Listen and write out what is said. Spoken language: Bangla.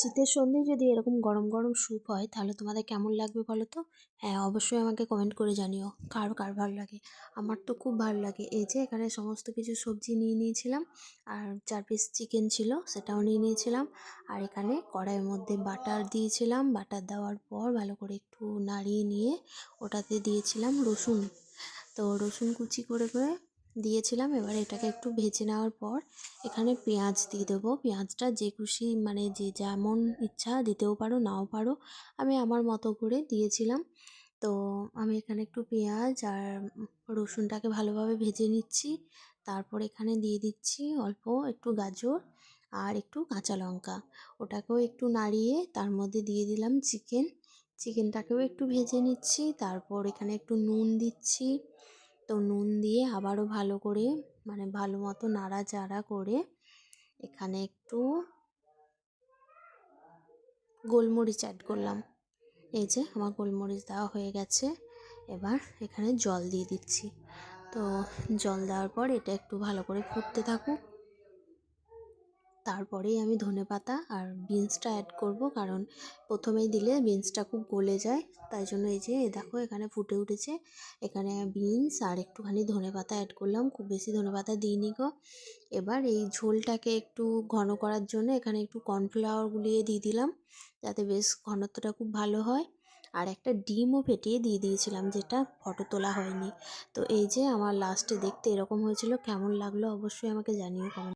শীতের সন্ধ্যায় যদি এরকম গরম গরম স্যুপ হয় তাহলে তোমাদের কেমন লাগবে বলো তো? হ্যাঁ, অবশ্যই আমাকে কমেন্ট করে জানিও কার কার ভালো লাগে। আমার তো খুব ভালো লাগে। এই যে এখানে সমস্ত কিছু সবজি নিয়ে নিয়েছিলাম, আর 4 পিস চিকেন ছিল সেটাও নিয়ে নিয়েছিলাম। আর এখানে কড়াইয়ের মধ্যে বাটার দিয়েছিলাম, বাটার দেওয়ার পর ভালো করে একটু নাড়িয়ে নিয়ে ওটাতে দিয়েছিলাম রসুন। তো রসুন কুচি করে করে দিয়েছিলাম। এবার এটাকে একটু ভেজে নেওয়ার পর এখানে পেঁয়াজ দিয়ে দেবো। পেঁয়াজটা যে খুশি মানে যে যেমন ইচ্ছা দিতেও পারো নাও পারো, আমি আমার মতো করে দিয়েছিলাম। তো আমি এখানে একটু পেঁয়াজ আর রসুনটাকে ভালোভাবে ভেজে নিচ্ছি। তারপর এখানে দিয়ে দিচ্ছি অল্প একটু গাজর আর একটু কাঁচা লঙ্কা। ওটাকেও একটু নাড়িয়ে তার মধ্যে দিয়ে দিলাম চিকেন। চিকেনটাকেও একটু ভেজে নিচ্ছি। তারপর এখানে একটু নুন দিচ্ছি। তো নুন দিয়ে আবারও ভালো করে মানে ভালো মতো নাড়াচাড়া করে এখানে একটু গোলমরিচ অ্যাড করলাম। এই যে আমার গোলমরিচ দেওয়া হয়ে গেছে। এবার এখানে জল দিয়ে দিচ্ছি। তো জল দেওয়ার পর এটা একটু ভালো করে ফুটতে থাকুক। তারপরেই আমি ধনেপাতা আর বিনসটা অ্যাড করব, কারণ প্রথমেই দিলে বিনসটা খুব গলে যায়। তাই জন্য এই যে দেখো এখানে ফুটে উঠেছে। এখানে বিনস আর একটুখানি ধনেপাতা অ্যাড করলাম, খুব বেশি ধনেপাতা দিইনি গো। এবার এই ঝোলটাকে একটু ঘন করার জন্য এখানে একটু কর্নফ্লাওয়ার গুলিয়ে দিয়ে দিলাম, যাতে বেশ ঘনত্বটা খুব ভালো হয়। আর একটা ডিমও ফেটিয়ে দিয়ে দিয়েছিলাম, যেটা ফটো তোলা হয়নি। তো এই যে আমার লাস্টে দেখতে এরকম হয়েছিল। কেমন লাগলো অবশ্যই আমাকে জানিও কমেন্ট।